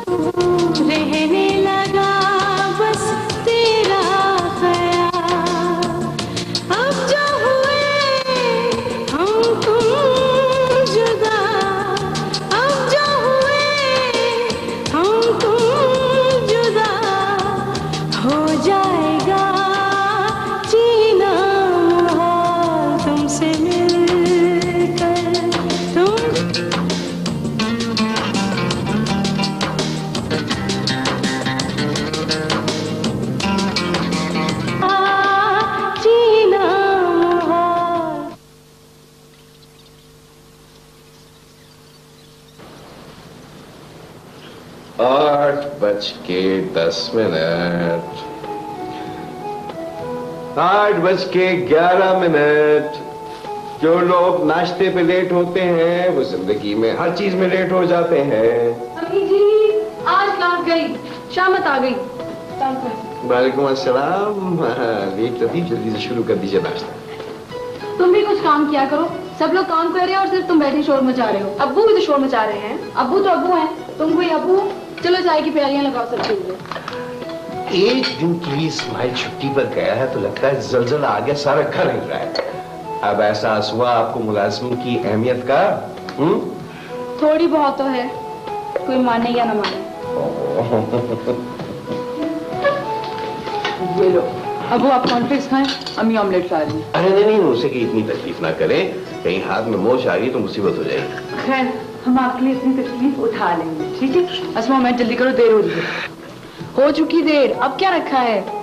रहने लगा बस तेरा ख्याल, अब जो हुए हम तुम जुदा, अब जो हुए हम तुम जुदा, हो जाएगा जीना मुहाल तुमसे मिलकर। तुम जीना मुहाल। 8:10। 8:11। जो लोग नाश्ते पे लेट होते हैं वो जिंदगी में हर चीज में लेट हो जाते हैं। अम्मी जी, आज क्लास गई, शामत आ गई। वालेकुम अस्सलाम। लेट तो थी, जल्दी से शुरू कर दीजिए नाश्ता। तुम भी कुछ काम किया करो, सब लोग काम कर रहे हैं और सिर्फ तुम बैठे शोर मचा रहे हो। अब्बू भी तो शोर मचा रहे हैं। अब्बू तो अब्बू हैं, तुम कोई अब्बू। चलो चाय की प्यालियां लगाओ सब चीजें। एक दिन के लिए इस्माइल छुट्टी पर गया है तो लगता है जलजला आ गया, सारा घर हिल रहा है। अब एहसास हुआ आपको मुलाजमी की अहमियत का? थोड़ी बहुत तो है, कोई माने या ना माने। ये लो अब्बू, आप कॉर्नफ्लेक्स खाएं, अम्मी ऑमलेट ला रही हैं। अरे नहीं नहीं, उसे की इतनी तकलीफ ना करें, कहीं हाथ में मोच आ गई तो मुसीबत हो जाएगी। खैर, हम आपके लिए इतनी तकलीफ उठा लेंगे, ठीक है? अस्मा मैं जल्दी करो, देर हो रही है। हो चुकी देर, अब क्या रखा है?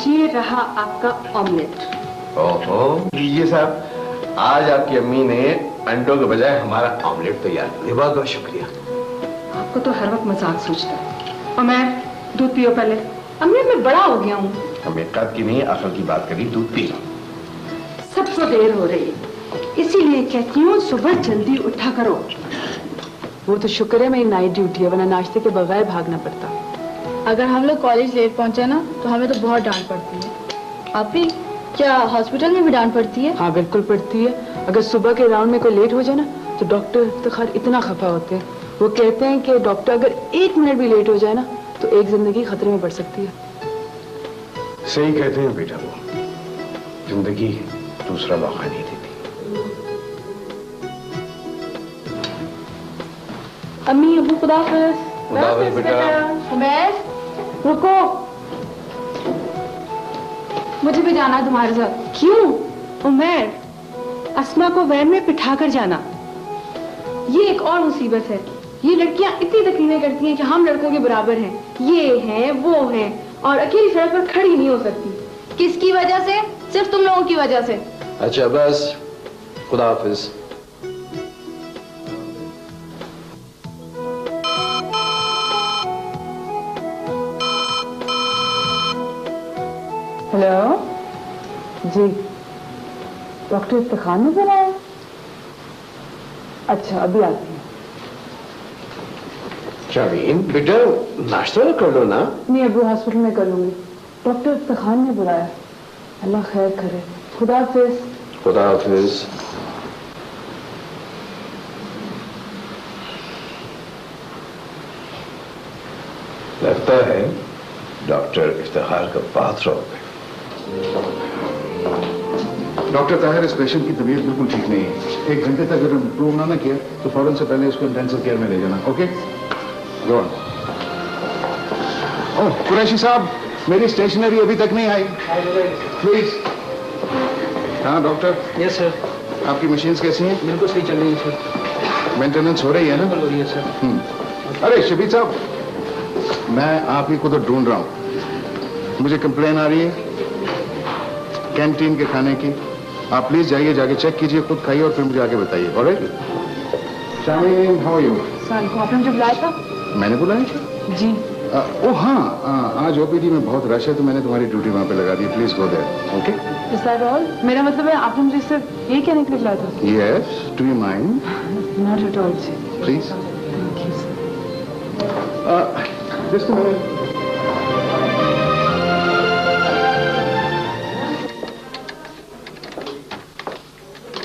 ये रहा आपका ऑमलेट। ओहो, लीजिए साहब, आज आपकी अम्मी ने अंडों के बजाय हमारा ऑमलेट तैयार किया। बहुत बहुत शुक्रिया। आपको तो हर वक्त मजाक सोचता है। और मैं, दूध पियो पहले। अम्मी मैं बड़ा हो गया हूँ। हमें कद की नहीं अकल की बात करी, दूध पी लो। सबको देर हो रही है, इसीलिए कहती हूँ सुबह जल्दी उठा करो। वो तो शुक्र है मेरी नाइट ड्यूटी है, वरना नाश्ते के बगैर भागना पड़ता। अगर हम लोग कॉलेज लेट पहुंचे ना तो हमें तो बहुत डांट पड़ती है। आप ही क्या हॉस्पिटल में भी डांट पड़ती है? हाँ बिल्कुल पड़ती है। अगर सुबह के राउंड में कोई लेट हो जाए ना तो डॉक्टर इफ्तिखार इतना खफा होते हैं। वो कहते हैं कि डॉक्टर अगर 1 मिनट भी लेट हो जाए ना तो एक जिंदगी खतरे में पड़ सकती है। सही कहते हैं बेटा, वो जिंदगी दूसरा मौका नहीं देती। अम्मी अबू खुदाफिज। खुदाफिज बेटा। उमैर रुको, मुझे भी जाना है तुम्हारे साथ। क्यों? उमैर, अस्मा को वैन में बिठा कर जाना। ये एक और मुसीबत है। ये लड़कियां इतनी तकलीफें करती हैं कि हम लड़कों के बराबर हैं, ये हैं वो हैं, और अकेली सड़क पर खड़ी नहीं हो सकती। किसकी वजह से? सिर्फ तुम लोगों की वजह से। अच्छा बस, खुदाफिज। हेलो जी, डॉक्टर इफ्तिखार नजर आया? अच्छा अभी आती हूँ। शामीन बेटा, नाश्ता तो कर लो ना। नहीं अभी हॉस्पिटल में कर लूंगी, डॉक्टर इफ्तिखार ने बुलाया। अल्लाह खैर करे। खुदा हाफिज। खुदा हाफिज। लगता है डॉक्टर इफ्तिखार का बाथरूम है। डॉक्टर ताहिर, इस पेशेंट की तबीयत बिल्कुल ठीक नहीं है। 1 घंटे तक अगर इम्प्रूव ना किया तो फौरन से पहले इसको इंटेंसिव केयर में ले जाना। Okay, go on. Oh Qureshi साहब, मेरी स्टेशनरी अभी तक नहीं आई, प्लीज। हाँ डॉक्टर। Yes sir. आपकी मशीन्स कैसी हैं? बिल्कुल सही चल रही है सर। मेंटेनेंस हो रही है ना? बिल्कुल हो रही है सर। अरे शबीर साहब, मैं आप ही को तो ढूंढ रहा हूँ। मुझे कंप्लेन आ रही है कैंटीन के खाने की। आप प्लीज जाइए, जाके चेक कीजिए, खुद खाइए और फिर मुझे आगे बताइए। Alright? Shameen, how are you? आपने मुझे बुलाया था? मैंने बुलाया था जी। ओ हाँ, आज ओपीडी में बहुत रश है तो मैंने तुम्हारी ड्यूटी वहां पे लगा दी। Please go there. Okay? Is that all? मेरा मतलब है आपने मुझे सिर्फ ये कहने के लिए बुलाया था? Yes, do you mind? Not at all जी। Please. Just a minute.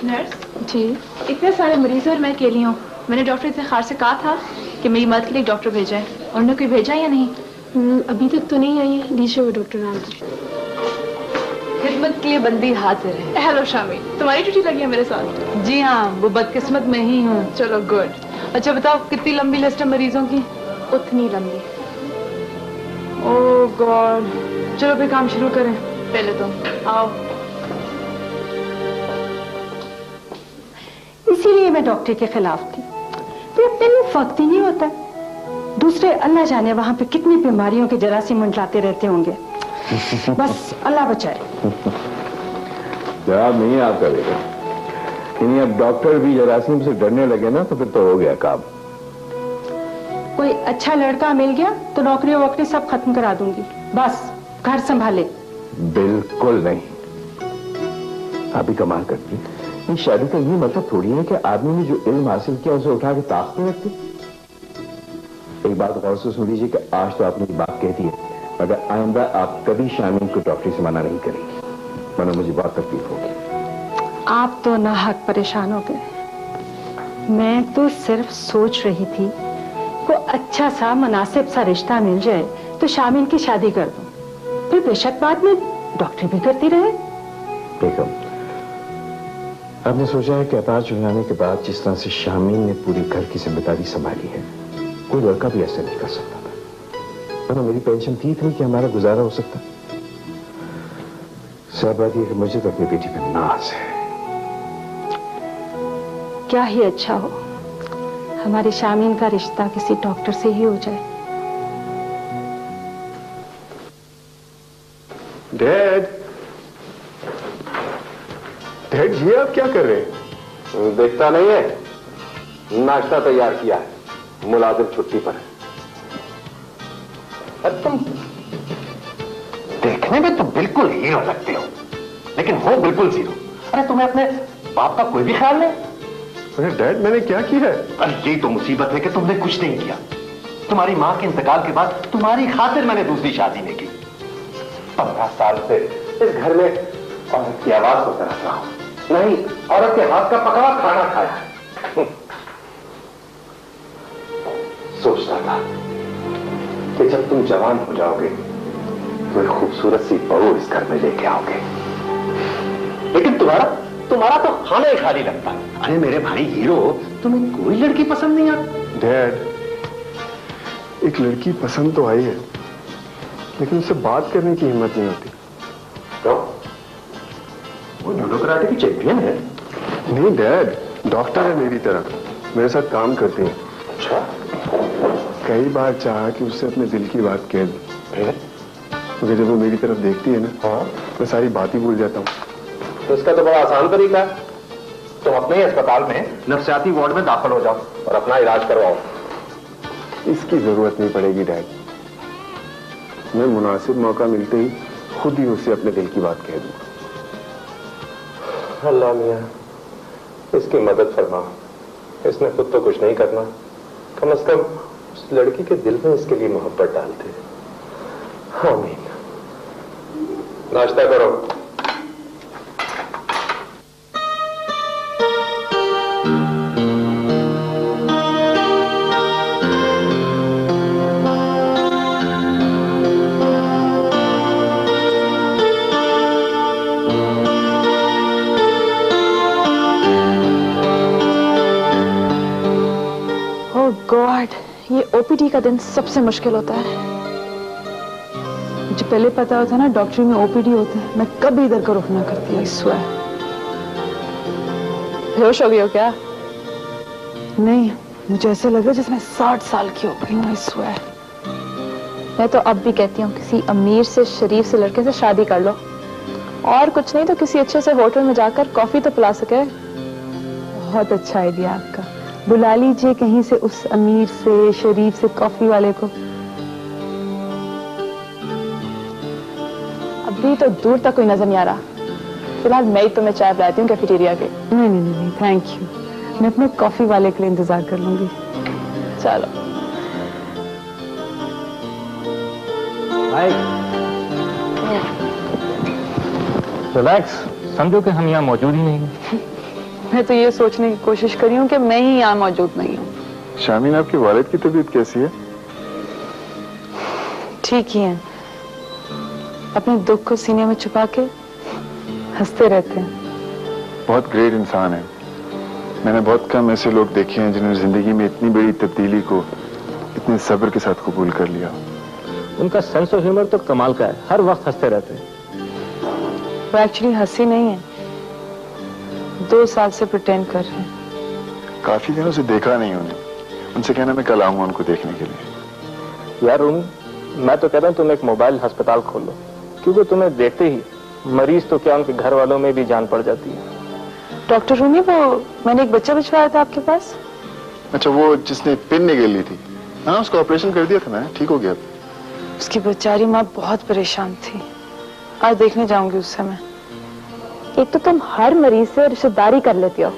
Nurse? जी इतने सारे मरीज और मैं अकेली हूँ। मैंने डॉक्टर इफ्तिखार से कहा था कि मेरी मदद के लिए डॉक्टर भेजा है। उन्होंने कोई भेजा या नहीं? अभी तक तो नहीं आई है। लीजिए वो डॉक्टर नाम खिदमत के लिए बंदी हाजिर है। हेलो शामी, तुम्हारी ड्यूटी लगी है मेरे साथ? जी हाँ, वो बदकिस्मत में ही हूँ। चलो गुड। अच्छा बताओ, कितनी लंबी लिस्ट है मरीजों की? उतनी लंबी। ओह गॉड, चलो फिर काम शुरू करें। पहले तुम आओ। इसीलिए मैं डॉक्टर के खिलाफ थी। तो अपने लिए वक्त ही नहीं होता। दूसरे अल्लाह जाने वहां पे कितनी बीमारियों के जरासीम मंडलाते रहते होंगे। बस अल्लाह बचाए। जवाब नहीं आपका बेटा। इन्हीं अब डॉक्टर भी जरासीम से डरने लगे ना तो फिर तो हो गया काम। कोई अच्छा लड़का मिल गया तो नौकरी वोकरी सब खत्म करा दूंगी। बस घर संभाले। बिल्कुल नहीं। आप भी कमाल करती। ये शादी का ये मतलब थोड़ी है कि आदमी ने जो इल्म हासिल किया उसे उठा के ताक पे रखती। एक बात गौर से सुन लीजिए कि आज तो आपने ये बात कह दी है, मगर आइंदा आप कभी शामीन को डॉक्टरी से मना नहीं करेंगे, वरना मुझे बहुत तकलीफ होगी। आप तो ना हक परेशान हो गए। मैं तो सिर्फ सोच रही थी को अच्छा सा मुनासिब सा रिश्ता मिल जाए तो शामिल की शादी कर दूं, फिर बेशक बाद में डॉक्टरी भी करती रहे। देखो, आपने सोचा है कि अपार चुनाने के बाद जिस तरह से शामीन ने पूरी घर की जिम्मेदारी संभाली है, कोई लड़का भी ऐसे नहीं कर सकता था। वरना मेरी पेंशन थी इतनी कि हमारा गुजारा हो सकता। सब बात यह कि मुझे तो अपनी बेटी पर नाज है। क्या ही अच्छा हो हमारे शामीन का रिश्ता किसी डॉक्टर से ही हो जाए। डैड, डैड ये आप क्या कर रहे हैं? देखता नहीं है, नाश्ता तैयार किया है, मुलाजिम छुट्टी पर है। अरे तुम देखने में तो बिल्कुल हीरो लगते हो, लेकिन हो बिल्कुल जीरो। अरे तुम्हें अपने बाप का कोई भी ख्याल नहीं? अरे डैड, मैंने क्या किया है? अरे यही तो मुसीबत है कि तुमने कुछ नहीं किया। तुम्हारी मां के इंतकाल के बाद तुम्हारी खातिर मैंने दूसरी शादी नहीं की। 15 साल से इस घर में औरत की आवाज को तरस रहा हूं, नहीं औरत के हाथ का पका हुआ खाना खाया। सोचता था कि जब तुम जवान हो जाओगे तो एक खूबसूरत सी बहू इस घर में लेके आओगे, लेकिन तुम्हारा तो खाना ही खाली लगता है। अरे मेरे भाई हीरो, तुम्हें कोई लड़की पसंद नहीं आती? डैड, एक लड़की पसंद तो आई है, लेकिन उससे बात करने की हिम्मत नहीं होती। तो वो जूडो कराटे की चैंपियन है। नहीं डैड, डॉक्टर है मेरी तरह, मेरे साथ काम करती है। अच्छा, कई बार चाहा कि उससे अपने दिल की बात कह दूं, मगर जब वो मेरी तरफ देखती है ना, हाँ, मैं सारी बात ही भूल जाता हूँ। तो इसका तो बड़ा आसान तरीका है, तुम अपने ही अस्पताल में नफ्सियाती वार्ड में दाखिल हो जाओ और अपना इलाज करवाओ। इसकी जरूरत नहीं पड़ेगी डैड, मैं मुनासिब मौका मिलते ही खुद ही उससे अपने दिल की बात कह दूंगा। अल्लाह मियां, इसकी मदद फरमा। इसने खुद तो कुछ नहीं करना, कम से कम उस लड़की के दिल में इसके लिए मोहब्बत डाल दे। आमीन। नाश्ता करो। गॉड, ये ओपीडी का दिन सबसे मुश्किल होता है। मुझे पहले पता होता ना डॉक्टरी में ओपीडी होते हैं, मैं कभी इधर का रुख ना करती। I swear. बेहोश हो गई हो क्या? नहीं, मुझे ऐसे लग रहा है जैसे मैं 60 साल की हो गई हूँ। I swear. मैं तो अब भी कहती हूँ किसी अमीर से शरीफ से लड़के से शादी कर लो, और कुछ नहीं तो किसी अच्छे से होटल में जाकर कॉफी तो पिला सके। बहुत अच्छा आइडिया आपका। बुला लीजिए कहीं से उस अमीर से शरीफ से कॉफी वाले को। अभी तो दूर तक कोई नजर नहीं आ रहा। फिलहाल मैं ही तुम्हें चाय पिलाती हूँ कैफेटेरिया के। नहीं नहीं नहीं, थैंक यू। मैं अपने कॉफी वाले के लिए इंतजार कर लूंगी। चलो। रिलैक्स, समझो कि हम यहाँ मौजूद ही नहीं हैं। मैं तो ये सोचने की कोशिश करी हूँ कि मैं ही यहाँ मौजूद नहीं हूँ। शामीन, आपके वालिद की तबीयत कैसी है? ठीक ही है, अपने दुख को सीने में छुपा के हंसते रहते हैं। बहुत ग्रेट इंसान है। मैंने बहुत कम ऐसे लोग देखे हैं जिन्होंने जिंदगी में इतनी बड़ी तब्दीली को इतने सब्र के साथ कबूल कर लिया। उनका सेंस ऑफ ह्यूमर तो कमाल का है, हर वक्त हंसते रहते हैं। वो एक्चुअली हंसी नहीं है, 2 साल से प्रिटेंड कर रहे हैं। काफी दिनों से देखा नहीं उन्हें, उनसे कहना मैं कल आऊंगा उनको देखने के लिए। यार रूमी, मैं तो कहता हूँ तुम एक मोबाइल अस्पताल खोल लो, क्योंकि तुम्हें देखते ही मरीज तो क्या उनके घर वालों में भी जान पड़ जाती है। डॉक्टर रूमी, वो मैंने एक बच्चा भिजवाया था आपके पास। अच्छा, वो जिसने पिन निकल ली थी? हाँ, उसका ऑपरेशन कर दिया था मैंने, ठीक हो गया। उसकी बेचारी माँ बहुत परेशान थी, आज देखने जाऊंगी उससे मैं। एक तो तुम हर मरीज से रिश्तेदारी कर लेती हो,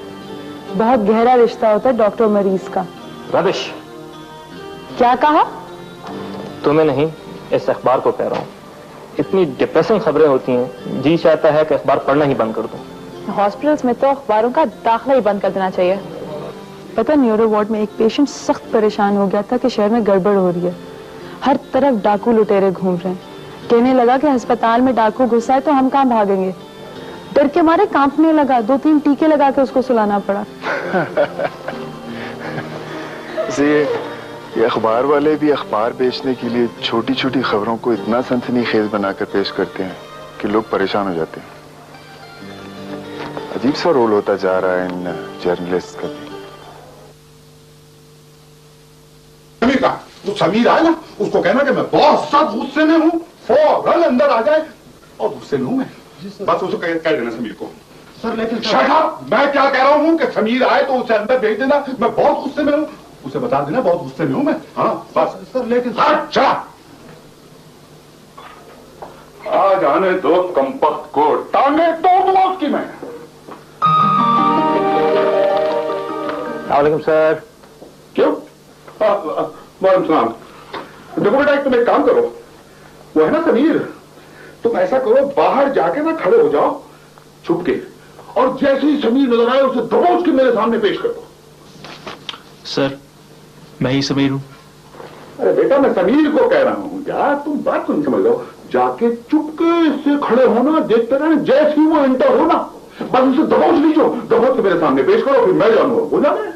बहुत गहरा रिश्ता होता है डॉक्टर मरीज का। रबिश। क्या कहा? तुम्हें नहीं, इस अखबार को कह रहा हूँ। इतनी डिप्रेसिंग खबरें होती हैं, जी चाहता है कि अखबार पढ़ना ही बंद कर दूं। हॉस्पिटल्स में तो अखबारों का दाखिला ही बंद कर देना चाहिए। पता, न्यूरो वार्ड में एक पेशेंट सख्त परेशान हो गया था कि शहर में गड़बड़ हो रही है, हर तरफ डाकू लुटेरे घूम रहे हैं। कहने लगा कि अस्पताल में डाकू घुसा है तो हम कहाँ भागेंगे। डर के मारे कांपने लगा, 2-3 टीके लगा के उसको सुलाना पड़ा। ये अखबार वाले भी अखबार बेचने के लिए छोटी छोटी खबरों को इतना सनसनीखेज बनाकर पेश करते हैं कि लोग परेशान हो जाते हैं। अजीब सा रोल होता जा रहा है इन जर्नलिस्ट का भी। समीर का, वो समीर आए ना, उसको कहना कि मैं बहुत सख्त गुस्से में हूँ, फौरन अंदर आ जाए। और गुस्से में हूँ मैं, बस उसको कह देना समीर को। सर लेकिन शट अप, मैं क्या कह रहा हूँ कि समीर आए तो उसे अंदर भेज देना, मैं बहुत गुस्से में हूँ, उसे बता देना बहुत गुस्से में हूँ मैं। हाँ बस सर लेकिन चला आ जाने दो कंपक्त को, टांगे तोड़ उसकी मैं। वालेकुम सर। क्यों? वालेकुम सलाम। देखो बेटा, तुम एक काम करो, वो है ना समीर, तुम ऐसा करो बाहर जाके ना खड़े हो जाओ छुप के, और जैसे ही समीर नजर आए उसे दबोच के मेरे सामने पेश कर दो। सर मैं ही समीर हूं। अरे बेटा, मैं समीर को कह रहा हूं यार, तुम बात तो नहीं समझ लो। जाके चुपके से खड़े होना, देखते रहना, जैसे ही वो एंटर हो ना बस उसे दबोच लीजिए, दबोच के मेरे सामने पेश करो, फिर मैं जाऊंगा। बोला मैं?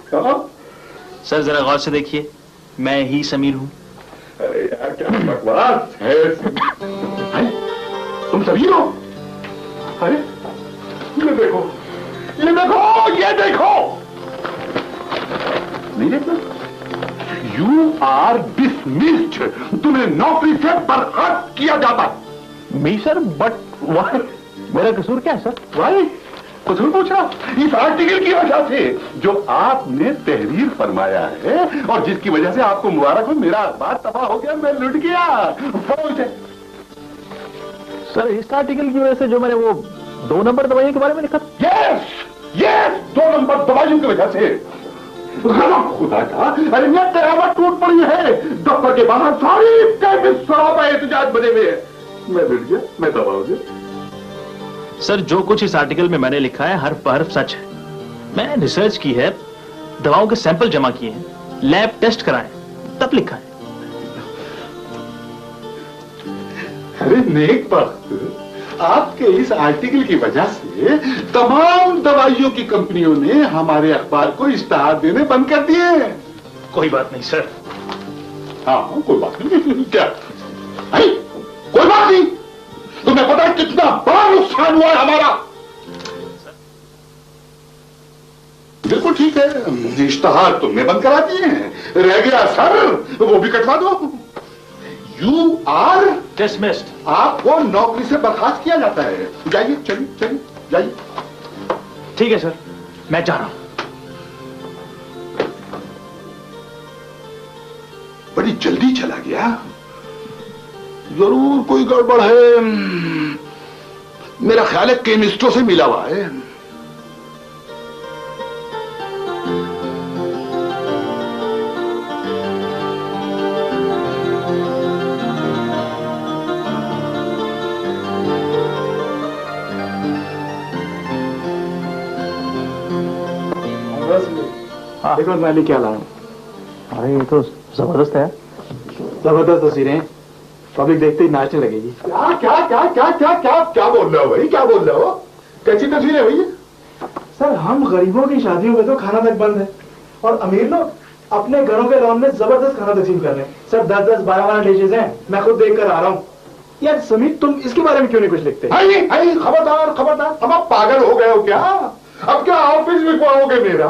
सर जरा गौर से देखिए, मैं ही समीर हूं। अरे यार क्या बकवास है। तुम समीर हो? अरे ये देखो, ये देखो, ये देखो, नहीं देखना? यू आर डिसमिस्ड, तुम्हें नौकरी से बर्खास्त किया जाता। मी सर, बट वाई? मेरा कसूर क्या है सर? भाई कसूर पूछा? इस आर्टिकल की वजह से जो आपने तहरीर फरमाया है और जिसकी वजह से आपको मुबारक हो, मेरा अखबार तबाह हो गया, मैं लुट गया। सर इस आर्टिकल की वजह से जो मैंने वो 2 नंबर दवाइयों के बारे में लिखा? यस यस, 2 नंबर दवाइयों की वजह से। खुदा का, अरे मैं कयामत टूट पड़ी है। दफ्तर के बाहर सारी केमिस्ट सरापा एहतजाज बने हुए हैं। मैं लुट गया, मैं तबाह हो गया। सर जो कुछ इस आर्टिकल में मैंने लिखा है हर हर्फ सच है। मैंने रिसर्च की है, दवाओं के सैंपल जमा किए हैं, लैब टेस्ट कराए, तब लिखा है। अरे नेक बख्त, आपके इस आर्टिकल की वजह से तमाम दवाइयों की कंपनियों ने हमारे अखबार को इश्तहार देने बंद कर दिए हैं। कोई बात नहीं सर। हाँ कोई बात नहीं। क्या? कोई बात नहीं? तुम्हें पता है कितना बड़ा नुकसान हुआ है हमारा? बिल्कुल ठीक है, इश्तहार तुमने बंद करा दिए हैं, रह गया सर वो भी कटवा दो। यू आर डिसमिस्ड, आपको नौकरी से बर्खास्त किया जाता है। जाइए, चलिए चलिए जाइए। ठीक है सर, मैं जा रहा हूं। बड़ी जल्दी चला गया, जरूर कोई गड़बड़ है। मेरा ख्याल है केमिस्टों से मिला हुआ है। एक बार मैं लेके आ रहा हूँ। अरे ये तो जबरदस्त है। जबरदस्त तस्वीरें पब्लिक देखते ही नाचने लगेगी। क्या क्या क्या क्या क्या क्या क्या बोल रहे हो भाई, क्या बोल रहे हो? कैसी तस्वीरें भैया? सर हम गरीबों की शादियों में तो खाना तक बंद है और अमीर लोग अपने घरों के लॉन में जबरदस्त खाना तकसीम कर रहे हैं। सर 10-10, 12-12 डिशेज हैं, मैं खुद देख कर आ रहा हूँ। यार समीर तुम इसके बारे में क्यों नहीं कुछ लिखते? खबरदार खबरदार, अब आप पागल हो गए हो क्या? अब क्या ऑफिस में पाओगे मेरा?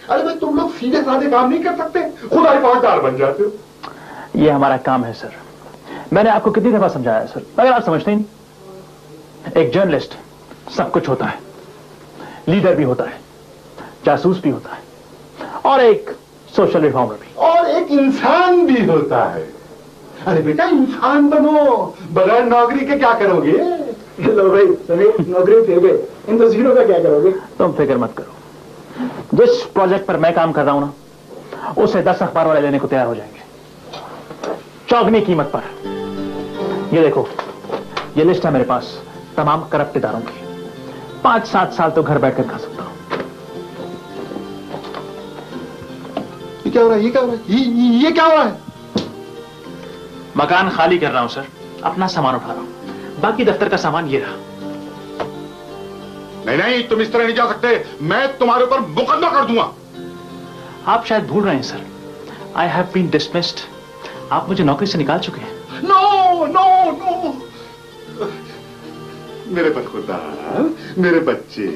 अरे भाई तुम लोग सीधे साधे काम नहीं कर सकते, खुद आई फौजदार बन जाते हो। ये हमारा काम है सर, मैंने आपको कितनी दफा समझाया है सर, मगर आप समझते ही नहीं। एक जर्नलिस्ट सब कुछ होता है, लीडर भी होता है, जासूस भी होता है और एक सोशल रिफॉर्मर भी, और एक इंसान भी होता है। अरे बेटा इंसान बनो, बगैर नौकरी के क्या करोगे? लो भाई समीर, नौकरी फिर गए, इन तस्वीरों का क्या करोगे? तुम फिक्र मत करो, जिस प्रोजेक्ट पर मैं काम कर रहा हूं ना, उसे 10 अखबार वाले लेने को तैयार हो जाएंगे चौगनी कीमत पर। ये देखो, ये लिस्ट है मेरे पास तमाम करप्ट इदारों की। 5-7 साल तो घर बैठकर खा सकता हूं। ये क्या हो रहा है? ये क्या हो रहा है? ये क्या हो रहा है? मकान खाली कर रहा हूं सर, अपना सामान उठा रहा हूं, बाकी दफ्तर का सामान ये रहा। नहीं नहीं, तुम इस तरह नहीं जा सकते, मैं तुम्हारे ऊपर मुकदमा कर दूंगा। आप शायद भूल रहे हैं sir, I have been dismissed. आप मुझे नौकरी से निकाल चुके हैं। नो नो नो, मेरे बदखुरदार, मेरे बच्चे,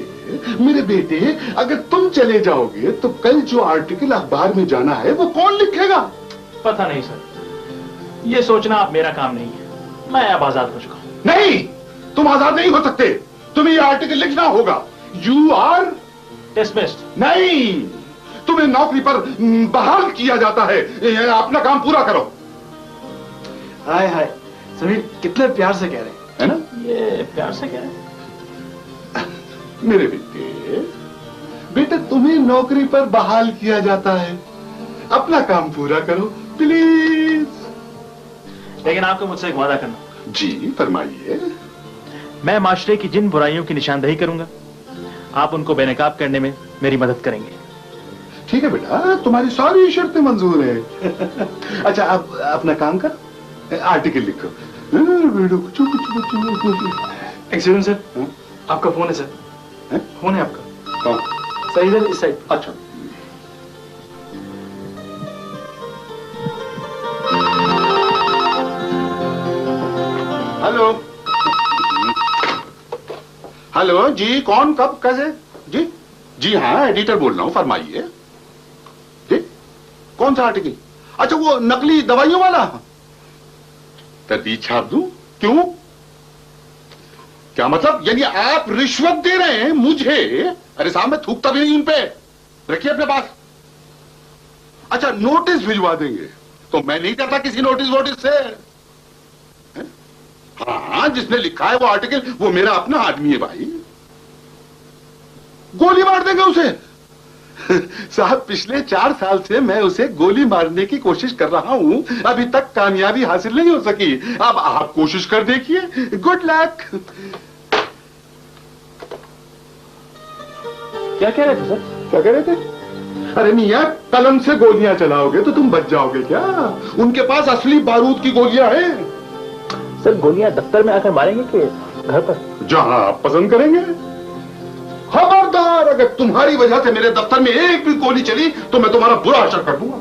मेरे बेटे, अगर तुम चले जाओगे तो कल जो आर्टिकल अखबार में जाना है वो कौन लिखेगा? पता नहीं सर, ये सोचना अब मेरा काम नहीं है, मैं अब आजाद हो चुका हूं। नहीं, तुम आजाद नहीं हो सकते, तुम्हें ये आर्टिकल लिखना होगा। You are dismissed. नहीं, तुम्हें नौकरी पर बहाल किया जाता है, अपना काम पूरा करो। हाय हाय समीर, कितने प्यार से कह रहे हैं, है ना? ये प्यार से कह रहे हैं। मेरे बेटे, बेटे तुम्हें नौकरी पर बहाल किया जाता है, अपना काम पूरा करो प्लीज। लेकिन आपको मुझसे एक वादा करना। जी फरमाइए। मैं माशरे की जिन बुराइयों की निशानदेही करूंगा, आप उनको बेनकाब करने में मेरी मदद करेंगे। ठीक है बेटा, तुम्हारी सारी शर्तें मंजूर है। अच्छा अब अपना काम कर, आर्टिकल लिखो। एक्सक्यूज सर, आपका फोन है सर। फोन है आपका? सर इधर इस साइड। अच्छा हेलो हेलो जी, कौन कब कैसे? जी जी हाँ, एडिटर बोल रहा हूं, फरमाइए। जी कौन सा आर्टिकल? अच्छा वो नकली दवाइयों वाला, तरदीद छाप दूं? क्यों? क्या मतलब? यानी आप रिश्वत दे रहे हैं मुझे? अरे साहब मैं थूकता भी नहीं उन पे, रखिए अपने पास। अच्छा नोटिस भिजवा देंगे? तो मैं नहीं करता किसी नोटिस वोटिस से। हाँ, जिसने लिखा है वो आर्टिकल वो मेरा अपना आदमी है भाई, गोली मार देंगे उसे। साहब पिछले 4 साल से मैं उसे गोली मारने की कोशिश कर रहा हूं, अभी तक कामयाबी हासिल नहीं हो सकी। अब आप कोशिश कर देखिए, गुड लक। क्या कह रहे थे सर? क्या कह रहे थे? अरे मियां, कलम से गोलियां चलाओगे तो तुम बच जाओगे क्या? उनके पास असली बारूद की गोलियां हैं। सर गोलियां दफ्तर में आकर मारेंगे कि घर पर? जहां आप पसंद करेंगे। खबरदार, अगर तुम्हारी वजह से मेरे दफ्तर में एक भी गोली चली तो मैं तुम्हारा बुरा असर कर दूंगा।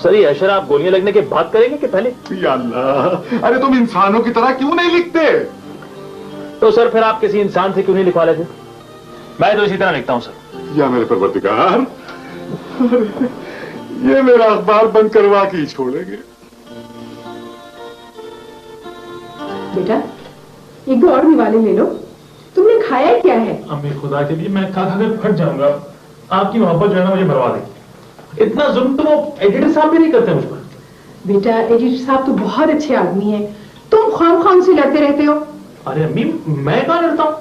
सर ये अशर आप गोलियां लगने के बाद करेंगे कि पहले? या अल्लाह, अरे तुम इंसानों की तरह क्यों नहीं लिखते? तो सर फिर आप किसी इंसान से क्यों नहीं लिखवा लेते? मैं तो इसी तरह लिखता हूं सर। या मेरे परवरदिगार, ये मेरा अखबार बंद करवा के ही छोड़ेंगे। बेटा एक दो और निवाले ले लो, तुमने खाया क्या है? अम्मी खुदा के लिए मैं खा कर फट जाऊंगा, आपकी मोहब्बत जो है ना मुझे मरवा देगी। इतना जुल्म तो वो एडिटर साहब भी नहीं करते मुझ पर। बेटा एडिटर साहब तो बहुत अच्छे आदमी हैं, तुम खाम से लड़ते रहते हो। अरे अम्मी मैं कहां लड़ता हूं,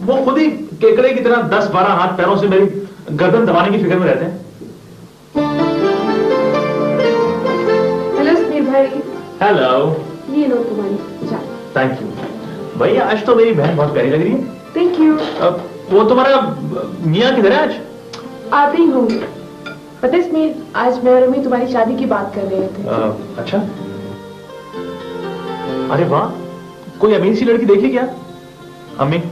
वो खुद ही केकड़े की तरह 10-12 हाथ पैरों से मेरी गर्दन दबाने की फिक्र में रहते हैं। हेलो समीर भाई। हेलो, ये लो तुम्हारी चाय। थैंक यू भैया, आज तो मेरी बहन बहुत प्यारी लग रही है। Thank you. वो तुम्हारा मियाँ किधर है आज? आते ही होंगे। पता है स्नेह, आज मैं और अम्मी तुम्हारी शादी की बात कर रहे थे। अच्छा, अरे वाह, कोई अमीर सी लड़की देखी क्या? अम्मी,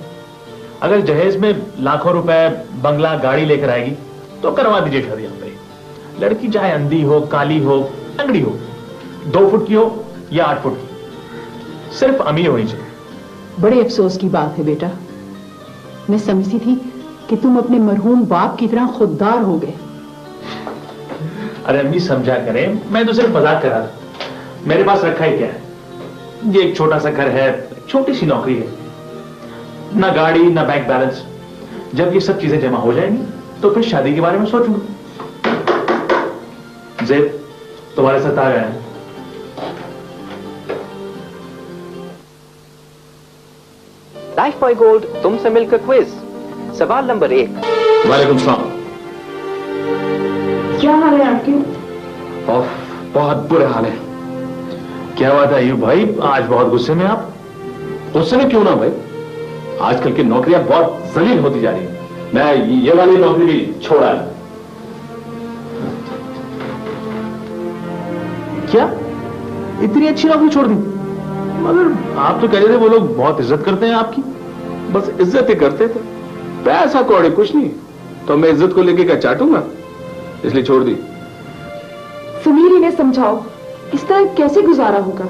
अगर जहेज में लाखों रुपए, बंगला, गाड़ी लेकर आएगी तो करवा दीजिए शादी हम पे। लड़की चाहे अंधी हो, काली हो, लंगड़ी हो, 2 फुट की हो या 8 फुट की, सिर्फ अमीर होनी चाहिए। बड़े अफसोस की बात है बेटा, मैं समझती थी कि तुम अपने मरहूम बाप की तरह खुददार हो गए। अरे अम्मी समझा करें, मैं तो सिर्फ मजाक कर रहा था। मेरे पास रखा ही क्या है, ये एक छोटा सा घर है, छोटी सी नौकरी है, ना गाड़ी ना बैंक बैलेंस। जब ये सब चीजें जमा हो जाएंगी तो फिर शादी के बारे में सोचूंगा। ज़ेब, तुम्हारे साथ आ गया है। लाइफ बॉय गोल्ड तुमसे मिलकर क्विज। सवाल नंबर 1। वालेकुम सलाम। क्या हाल है आपके? बहुत बुरे हाल है। क्या बात है अयूब भाई, आज बहुत गुस्से में आप? गुस्से में क्यों ना भाई, आजकल की नौकरियां बहुत जलील होती जा रही हैं। मैं ये वाली नौकरी भी छोड़ा है। क्या इतनी अच्छी नौकरी छोड़ दी? मगर आप तो कह रहे थे वो लोग बहुत इज्जत करते हैं आपकी। बस इज्जत ही करते थे, पैसा कौड़ी कुछ नहीं, तो मैं इज्जत को लेके क्या चाटूंगा, इसलिए छोड़ दी। समीर, इन्हें समझाओ, इस तरह कैसे गुजारा होगा?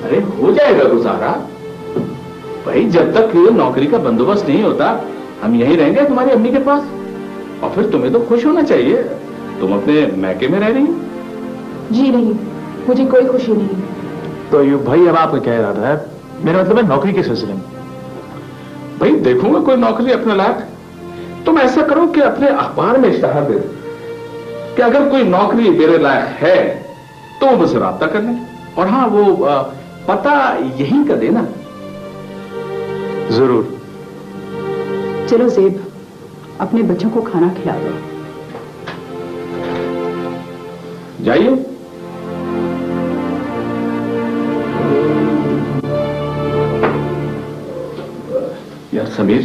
अरे हो जाएगा गुजारा भाई, जब तक ये नौकरी का बंदोबस्त नहीं होता हम यहीं रहेंगे तुम्हारी अम्मी के पास। और फिर तुम्हें तो खुश होना चाहिए, तुम अपने मैके में रह रही हो। जी नहीं, मुझे कोई खुशी नहीं। तो अयूब भाई, अब आपका क्या इरादा है? मेरा मतलब है नौकरी के सिलसिले में। भाई देखूंगा कोई नौकरी अपने लायक। तुम ऐसा करो कि अपने अखबार में इश्तहार दे दो कि अगर कोई नौकरी मेरे लायक है तो वो मुझसे राब्ता कर लें। और हाँ, वो पता यहीं का देना। जरूर। चलो ज़ेब, अपने बच्चों को खाना खिला दो। जाइए। यार समीर,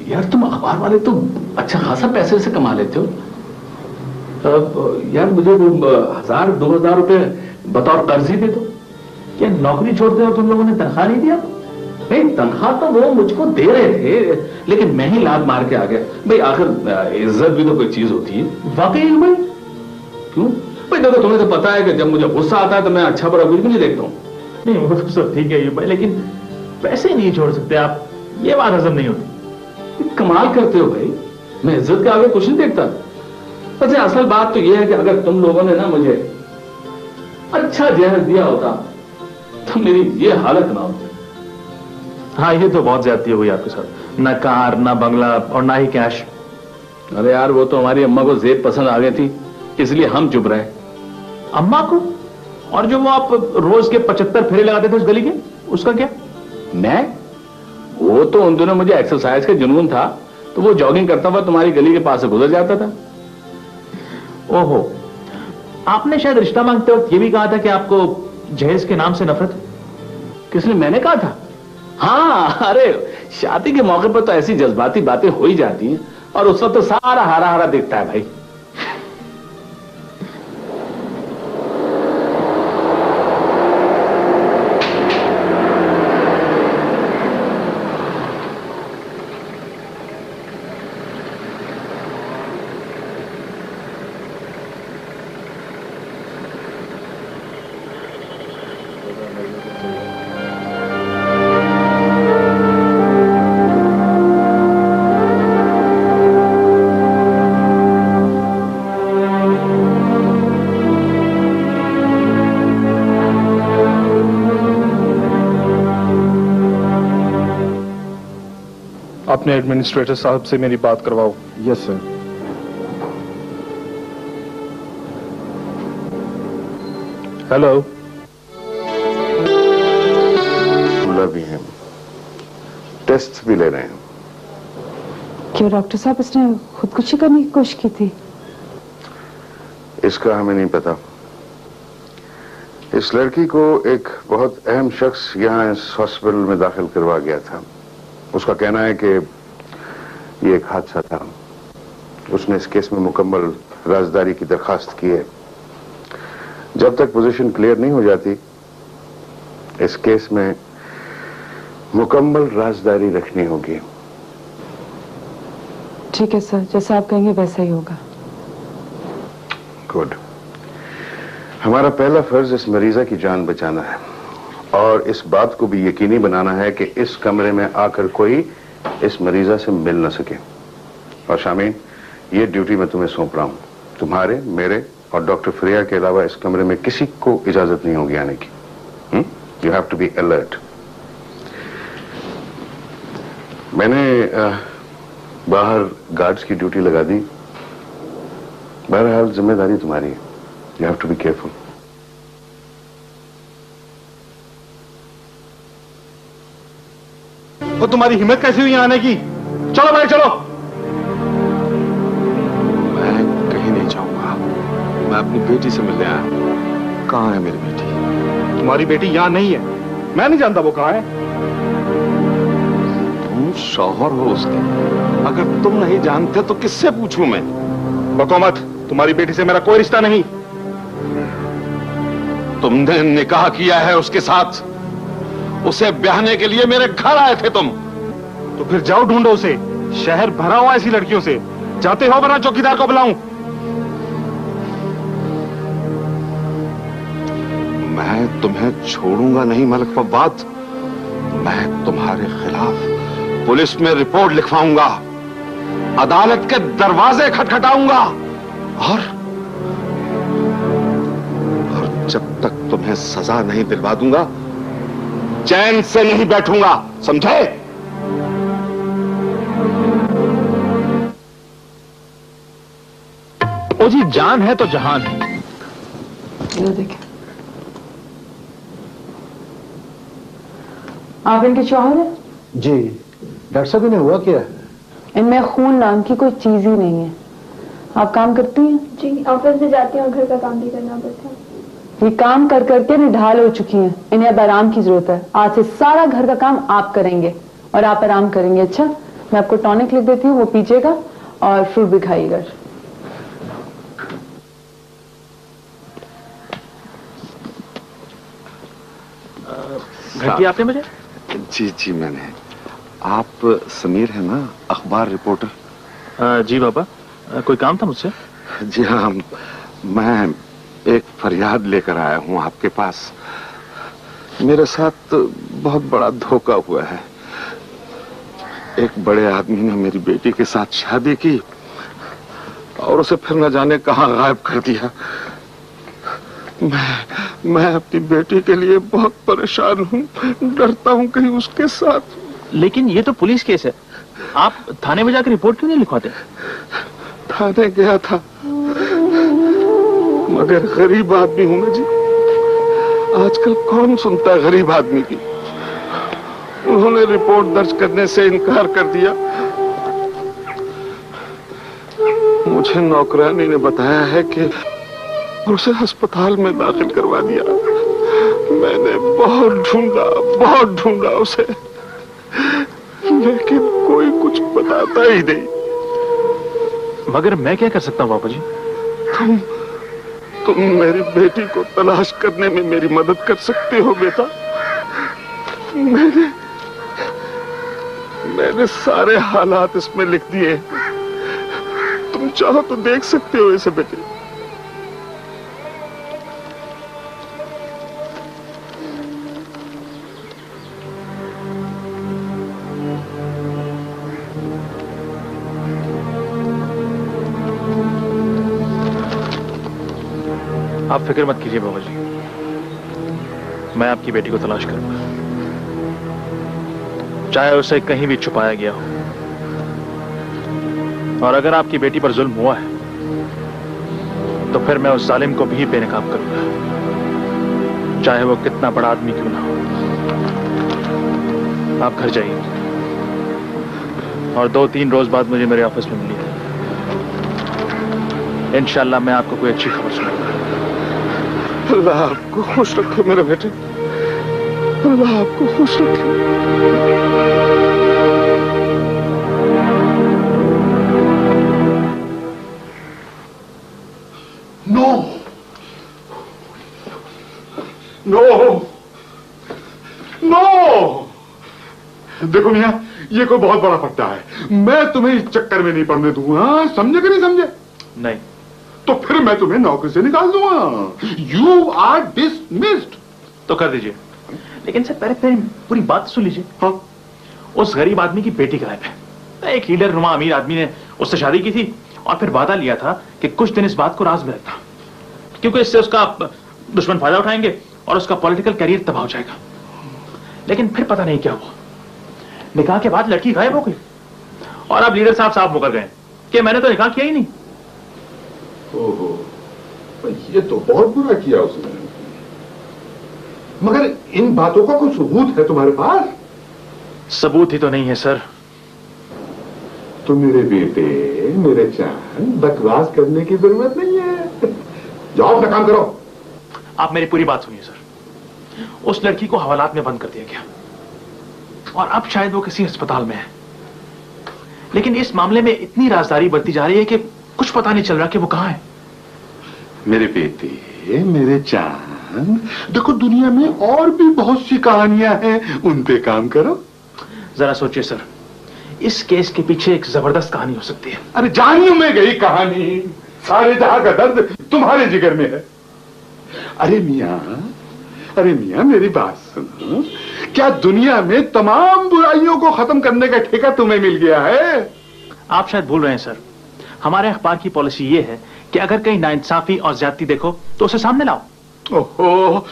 यार तुम अखबार वाले तो अच्छा खासा पैसे से कमा लेते हो। यार मुझे 1000-2000 रुपए बतौर कर्ज ही दे दो। क्या नौकरी छोड़ते हो तुम लोगों ने तनख्वाह नहीं दिया? नहीं, तनख्वाह तो वो मुझको दे रहे थे, लेकिन मैं ही लात मार के आ गया। भाई आखिर इज्जत भी तो कोई चीज होती है। वाकई भाई? क्यों भाई? देखो तुम्हें तो पता है कि जब मुझे गुस्सा आता है तो मैं अच्छा बुरा कुछ भी नहीं देखता हूँ। नहीं, वो तो सब ठीक है भाई, लेकिन पैसे नहीं छोड़ सकते आप, ये बात हजम नहीं होती। कमाल करते हो भाई, मैं इज्जत के आगे कुछ नहीं देखता। वैसे असल बात तो यह है कि अगर तुम लोगों ने ना मुझे अच्छा जहर दिया होता तो मेरी ये हालत ना होती। हाँ, ये तो बहुत ज्यादती हुई आपके साथ। ना कार, ना बंगला और ना ही कैश। अरे यार, वो तो हमारी अम्मा को ज़ेब पसंद आ गई थी, इसलिए हम चुप रहे। अम्मा को? और जो वो आप रोज के 75 फेरे लगाते थे उस गली के, उसका क्या? मैं? वो तो उन दिनों मुझे एक्सरसाइज का जुनून था, तो वो जॉगिंग करता हुआ तुम्हारी गली के पास से गुजर जाता था। ओहो, आपने शायद रिश्ता मांगते वक्त ये भी कहा था कि आपको जहेज के नाम से नफरत है। किसने? मैंने कहा था? हाँ, अरे शादी के मौके पर तो ऐसी जज्बाती बातें हो ही जाती हैं, और उस वक्त तो सारा हरा हरा दिखता है भाई। अपने एडमिनिस्ट्रेटर साहब से मेरी बात करवाओ। Yes sir. हेलो। मामला भी है, टेस्ट भी ले रहे हैं। क्यों डॉक्टर साहब, इसने खुदकुशी करने की कोशिश की थी? इसका हमें नहीं पता। इस लड़की को एक बहुत अहम शख्स यहाँ इस हॉस्पिटल में दाखिल करवा गया था। उसका कहना है कि ये एक हादसा था, उसने इस केस में मुकम्मल राजदारी की दरखास्त की है। जब तक पोजीशन क्लियर नहीं हो जाती, इस केस में मुकम्मल राजदारी रखनी होगी। ठीक है सर, जैसा आप कहेंगे वैसा ही होगा। गुड। हमारा पहला फर्ज इस मरीजा की जान बचाना है और इस बात को भी यकीनी बनाना है कि इस कमरे में आकर कोई इस मरीजा से मिल न सके। और शामीन, ये ड्यूटी मैं तुम्हें सौंप रहा हूं। तुम्हारे, मेरे और डॉक्टर फ्रिया के अलावा इस कमरे में किसी को इजाजत नहीं होगी आने की। You have to be alert. मैंने बाहर गार्ड्स की ड्यूटी लगा दी। बहरहाल जिम्मेदारी तुम्हारी है। You have to be careful. वो तुम्हारी हिम्मत कैसी हुई आने की? चलो भाई चलो। मैं कहीं नहीं जाऊंगा। मैं अपनी बेटी से मिलने आया हूं। कहाँ है मेरी बेटी? तुम्हारी बेटी यहाँ नहीं है। मैं नहीं जानता वो कहाँ है। तुम शौहर हो उसके, अगर तुम नहीं जानते तो किससे पूछूं मैं? बको मत, तुम्हारी बेटी से मेरा कोई रिश्ता नहीं। तुमने निकाह किया है उसके साथ। उसे ब्याहने के लिए मेरे घर आए थे तुम। तो फिर जाओ ढूंढो उसे। शहर भरा हुआ ऐसी लड़कियों से। जाते हो वरना चौकीदार को बुलाऊं? मैं तुम्हें छोड़ूंगा नहीं मलिक फवाद। मैं तुम्हारे खिलाफ पुलिस में रिपोर्ट लिखवाऊंगा, अदालत के दरवाजे खटखटाऊंगा और जब तक तुम्हें सजा नहीं दिलवा दूंगा चैन से नहीं बैठूंगा, समझे? ओ जी, जान है तो जहान है। देखिए, आप इनके शौहर हैं? जी। डॉक्टर साहब, इन्हें हुआ क्या? इनमें खून नाम की कोई चीज ही नहीं है। आप काम करती हैं? जी, ऑफिस में जाती हूँ और घर का काम भी करना पड़ता है। ये काम कर करके निढाल हो चुकी हैं। इन्हें अब आराम की जरूरत है। आज से सारा घर का काम आप करेंगे और आप आराम करेंगे। अच्छा, मैं आपको टॉनिक लिख देती हूँ, वो पीजिएगा और फ्रूट भी खाइएगा। घंटी आपने मुझे? जी जी मैंने। आप समीर है ना, अखबार रिपोर्टर? जी बाबा, कोई काम था मुझसे? जी हाँ, मैं एक फरियाद लेकर आया हूं आपके पास। मेरे साथ बहुत बड़ा धोखा हुआ है। एक बड़े आदमी ने मेरी बेटी के साथ शादी की और उसे फिर न जाने कहां गायब कर दिया। मैं अपनी बेटी के लिए बहुत परेशान हूं, डरता हूं कहीं उसके साथ। लेकिन ये तो पुलिस केस है, आप थाने में जाकर रिपोर्ट क्यों नहीं लिखवाते? थाने गया था मगर गरीब आदमी हूं ना जी। आजकल कौन सुनता है गरीब आदमी की। उन्होंने रिपोर्ट दर्ज करने से इनकार कर दिया। मुझे नौकरानी ने बताया है कि उसे अस्पताल में दाखिल करवा दिया। मैंने बहुत ढूंढा उसे, लेकिन कोई कुछ बताता ही नहीं। मगर मैं क्या कर सकता हूँ बाबू जी? तुम मेरी बेटी को तलाश करने में मेरी मदद कर सकते हो बेटा। मैंने सारे हालात इसमें लिख दिए। तुम चाहो तो देख सकते हो इसे बेटे। आप फिक्र मत कीजिए बाबा जी, मैं आपकी बेटी को तलाश करूंगा, चाहे उसे कहीं भी छुपाया गया हो। और अगर आपकी बेटी पर जुल्म हुआ है तो फिर मैं उस जालिम को भी बेनकाब करूंगा, चाहे वो कितना बड़ा आदमी क्यों ना हो। आप घर जाइए और 2-3 रोज बाद मुझे मेरे ऑफिस में मिलिए। इंशाल्लाह मैं आपको कोई अच्छी खबर सुनाऊंगा। अल्लाह आपको खुश रखे मेरे बेटे, अल्लाह आपको खुश रखे। No no no. देखो मियां, ये कोई बहुत बड़ा पट्टा है, मैं तुम्हें इस चक्कर में नहीं पड़ने दूंगा। समझे कि नहीं समझे? नहीं। तो फिर मैं तुम्हें नौकरी से निकाल दूंगा। You are dismissed. तो कर दीजिए, लेकिन सर पहले पूरी बात सुन लीजिए। हाँ। उस गरीब आदमी की बेटी गायब है। एक लीडर नुमा अमीर आदमी ने उससे शादी की थी और फिर वादा लिया था कि कुछ दिन इस बात को राज में रखना, क्योंकि इससे उसका दुश्मन फायदा उठाएंगे और उसका पॉलिटिकल करियर तबाह हो जाएगा। लेकिन फिर पता नहीं क्या हुआ, निकाह के बाद लड़की गायब हो गई और अब लीडर साहब साफ मुकर गए कि मैंने तो निकाह किया ही नहीं। ओहो, ये तो बहुत बुरा किया उसने। मगर इन बातों का कोई सबूत है तुम्हारे पास? सबूत ही तो नहीं है सर। तो मेरे बेटे, मेरे चांद, बकवास करने की जरूरत नहीं है। जाओ अपना काम करो। आप मेरी पूरी बात सुनिए सर। उस लड़की को हवालात में बंद कर दिया गया और अब शायद वो किसी अस्पताल में है, लेकिन इस मामले में इतनी राजदारी बरती जा रही है कि कुछ पता नहीं चल रहा कि वो कहां है। मेरे बेटे, मेरे चांद, देखो दुनिया में और भी बहुत सी कहानियां हैं, उन पे काम करो। जरा सोचिए सर, इस केस के पीछे एक जबरदस्त कहानी हो सकती है। अरे जानू में गई कहानी, सारे जहां का दर्द तुम्हारे जिगर में है। अरे मियां मेरी बात सुनो। क्या दुनिया में तमाम बुराइयों को खत्म करने का ठेका तुम्हें मिल गया है? आप शायद भूल रहे हैं सर, हमारे अखबार की पॉलिसी ये है कि अगर कहीं नाइंसाफी और ज्यादती देखो तो उसे सामने लाओ। ओहो,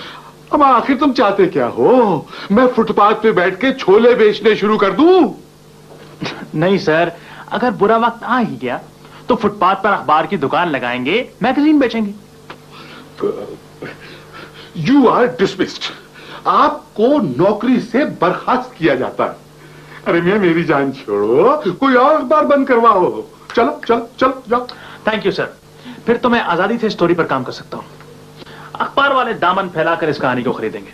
अब आखिर तुम चाहते क्या हो? मैं फुटपाथ पे बैठ के छोले बेचने शुरू कर दूं? नहीं सर, अगर बुरा वक्त आ ही गया तो फुटपाथ पर अखबार की दुकान लगाएंगे, मैगजीन बेचेंगे। You are dismissed. आपको नौकरी से बर्खास्त किया जाता है। अरे मियां मेरी जान छोड़ो, कोई और अखबार बंद करवाओ। चलो चलो चलो जाओ। थैंक यू सर, फिर तो मैं आजादी से स्टोरी पर काम कर सकता हूं। अखबार वाले दामन फैलाकर इस कहानी को खरीदेंगे,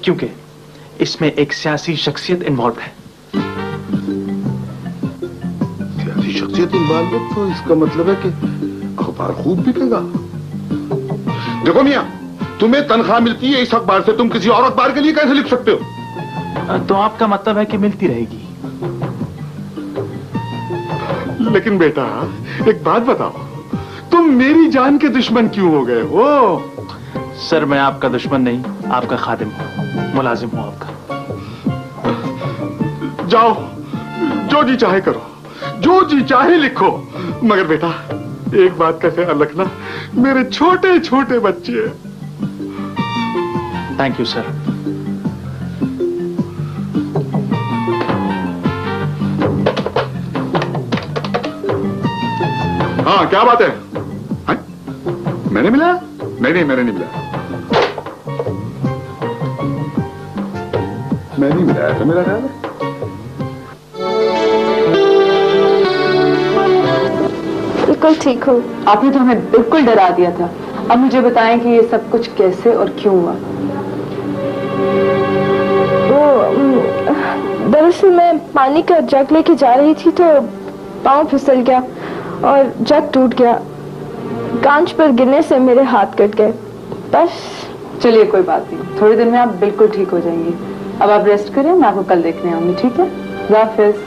क्योंकि इसमें एक सियासी शख्सियत इन्वॉल्व है। सियासी शख्सियत इन्वॉल्व है तो इसका मतलब है कि अखबार खूब बिकेगा। देखो मियां, तुम्हें तनख्वाह मिलती है इस अखबार से, तुम किसी और अखबार के लिए कैसे लिख सकते हो? तो आपका मतलब है कि मिलती रहेगी। लेकिन बेटा एक बात बताओ, तुम मेरी जान के दुश्मन क्यों हो गए हो? सर मैं आपका दुश्मन नहीं, आपका खादिम हूं, मुलाजिम हूं आपका। जाओ, जो जी चाहे करो, जो जी चाहे लिखो, मगर बेटा एक बात का ख्याल रखना, मेरे छोटे छोटे बच्चे हैं। Thank you sir. हाँ क्या बात है? मैंने मिला? नहीं मैंने नहीं मिला। मैं नहीं मिलाया था, मेरा ख्याल है। बिल्कुल ठीक हो। आपने तो हमें बिल्कुल डरा दिया था। अब मुझे बताएं कि ये सब कुछ कैसे और क्यों हुआ। दरअसल मैं पानी का जग लेके जा रही थी तो पाँव फिसल गया और जग टूट गया। कांच पर गिरने से मेरे हाथ कट गए, बस। चलिए कोई बात नहीं, थोड़ी देर में आप बिल्कुल ठीक हो जाएंगी। अब आप रेस्ट करें, मैं आपको कल देखने आऊंगी, ठीक है? अल्लाह हाफिज।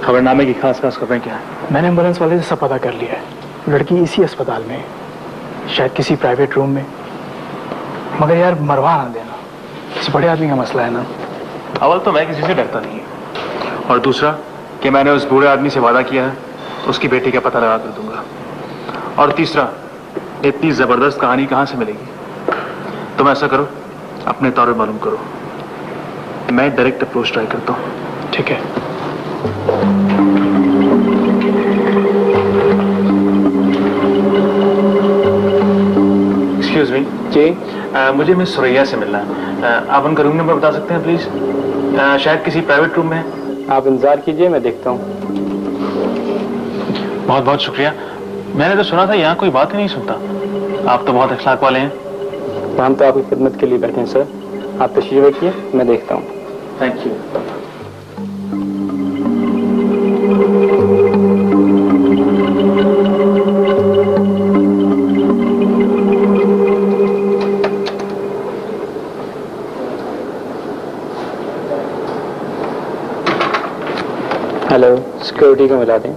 खबरनामे की खास खबरें क्या है? मैंने एम्बुलेंस वाले से सब पता कर लिया है। लड़की इसी अस्पताल में है, शायद किसी प्राइवेट रूम में। मगर यार मरवा ना देना, किसी बड़े आदमी का मसला है ना। अव्वल तो मैं किसी से डरता नहीं है, और दूसरा कि मैंने उस बूढ़े आदमी से वादा किया है उसकी बेटी का पता लगा कर दूंगा। और तीसरा, इतनी जबरदस्त कहानी कहां से मिलेगी? तुम ऐसा करो, अपने तौर पर मालूम करो, मैं डायरेक्ट अप्रोच ट्राई करता हूँ। ठीक है। एक्सक्यूज मी जी, मुझे मिस सुरैया से मिलना है। आप उनका रूम नंबर बता सकते हैं प्लीज? शायद किसी प्राइवेट रूम में है। आप इंतजार कीजिए, मैं देखता हूँ। बहुत बहुत शुक्रिया। मैंने तो सुना था यहाँ कोई बात ही नहीं सुनता। आप तो बहुत अखलाक वाले हैं। हम तो आपकी खिदमत के लिए बैठे हैं सर, आप तशरीफ रखिए, मैं देखता हूँ। Thank you. हेलो, सिक्योरिटी को मिला दें।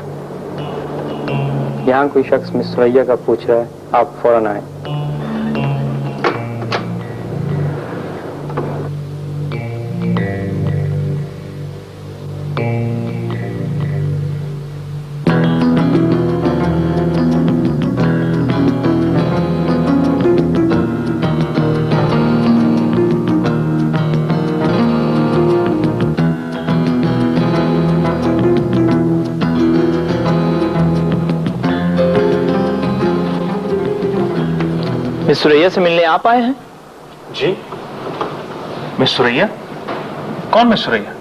यहाँ कोई शख्स मिस सुरैया का पूछ रहा है, आप फौरन आए। मिस सुरैया से मिलने आप आए हैं? जी, मिस सुरैया? कौन मिस सुरैया?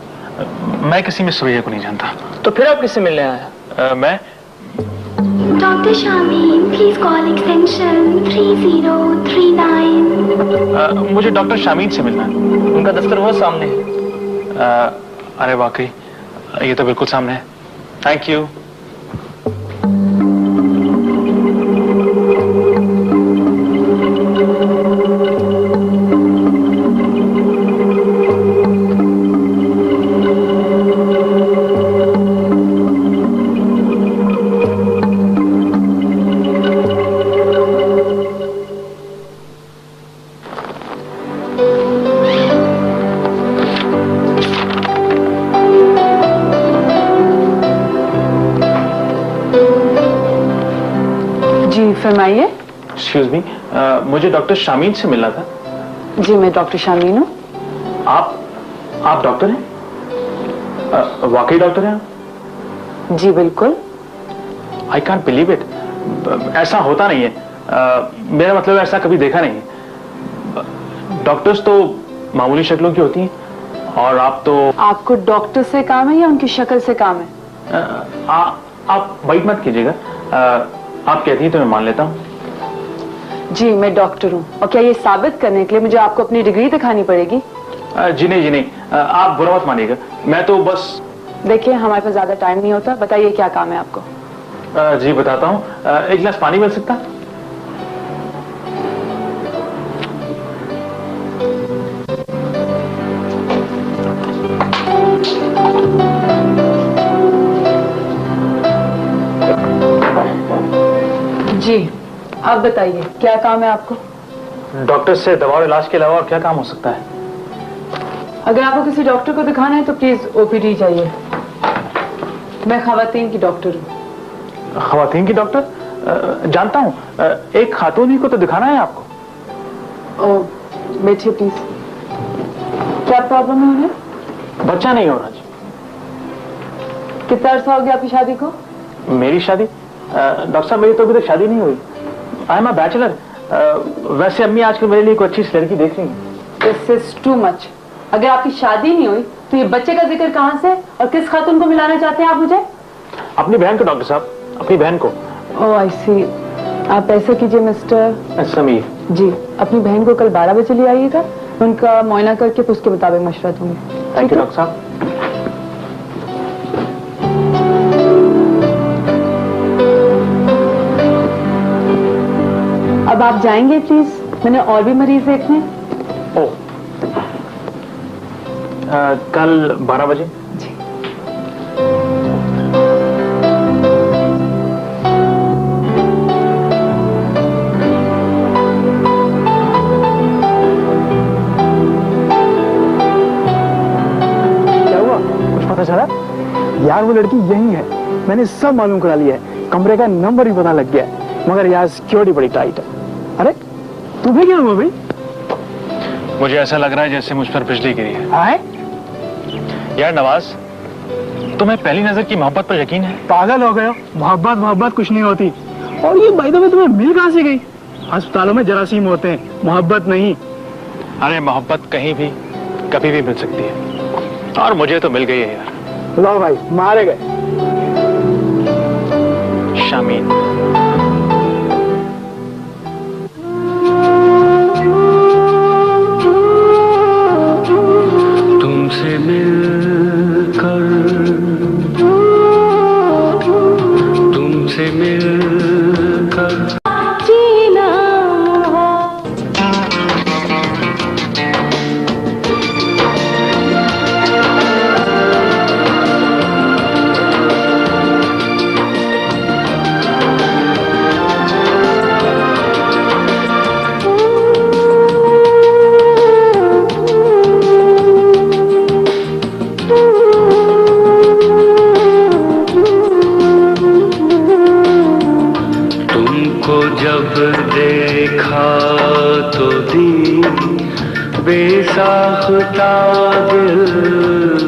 मैं किसी मिस सुरैया को नहीं जानता। तो फिर आप किससे मिलने आए हैं? मैं doctor Shamin, please call extension 3039। मुझे डॉक्टर शामीन से मिलना है। उनका दफ्तर वो सामने है। अरे वाकई, ये तो बिल्कुल सामने है। Thank you. फरमाइए। एक्सक्यूज मी, मुझे डॉक्टर शामीन से मिलना था। जी, मैं डॉक्टर शामीन हूँ। आप डॉक्टर हैं? वाकई डॉक्टर हैं आप? जी बिल्कुल। I can't believe it. ऐसा होता नहीं है। मेरा मतलब ऐसा कभी देखा नहीं है। डॉक्टर्स तो मामूली शक्लों की होती हैं और आप तो। आपको डॉक्टर से काम है या उनकी शक्ल से काम है? आप बाइट मत कीजिएगा। आप कहती हैं तो मैं मान लेता हूँ। जी, मैं डॉक्टर हूँ। और क्या ये साबित करने के लिए मुझे आपको अपनी डिग्री दिखानी पड़ेगी? जी नहीं, आप बुरा मत मानिएगा। मैं तो बस। देखिए, हमारे पास ज्यादा टाइम नहीं होता। बताइए क्या काम है आपको? जी बताता हूँ। एक गिलास पानी मिल सकता? जी, आप बताइए क्या काम है आपको? डॉक्टर से दवा और इलाज के अलावा और क्या काम हो सकता है? अगर आपको किसी डॉक्टर को दिखाना है तो प्लीज ओपीडी जाइए। मैं खवातीन की डॉक्टर हूँ। खवातीन की डॉक्टर? जानता हूँ। एक खातून ही को तो दिखाना है आपको। ओह, बैठिए प्लीज। क्या प्रॉब्लम है उन्हें? बच्चा नहीं हो रहा जी। कितना अर्सा हो गया आपकी शादी को? मेरी शादी? डॉक्टर साहब, मेरी तो अभी तक शादी नहीं हुई। I am a bachelor. वैसे अम्मी आजकल मेरे लिए कोई अच्छी लड़की देख रही है। This is too much. अगर आपकी शादी नहीं हुई तो ये बच्चे का जिक्र कहाँ से और किस खातून को मिलाना चाहते हैं आप मुझे? अपनी बहन को डॉक्टर साहब, अपनी बहन को। ओह आई सी। आप ऐसा कीजिए मिस्टर समीर जी, अपनी बहन को कल 12 बजे ले आइएगा। उनका मुआयना करके उसके मुताबिक मशवरा दूंगी। थैंक यू डॉक्टर साहब। अब आप जाएंगे प्लीज, मैंने और भी मरीज देखने। ओह, कल 12 बजे? जी। क्या हुआ? कुछ पता चला? यार वो लड़की यही है, मैंने सब मालूम करा लिया है। कमरे का नंबर भी पता लग गया है, मगर यार सिक्योरिटी बड़ी टाइट है। अरे तुम्हें क्या हुआ भाई? मुझे ऐसा लग रहा है जैसे मुझ पर बिजली गिरी है। आए? यार नवाज, तुम्हें पहली नजर की मोहब्बत पर यकीन है? पागल हो गए हो, मोहब्बत कुछ नहीं होती। और ये भाई तो तुम्हें मिल कहां से गई? अस्पतालों में जरासीम होते हैं, मोहब्बत नहीं। अरे मोहब्बत कहीं भी कभी भी मिल सकती है, और मुझे तो मिल गई है यार। लो भाई, मारे गए। शामीन, तुमसे मिलकर जीना जब देखा तो दी बेसाख्ता दिल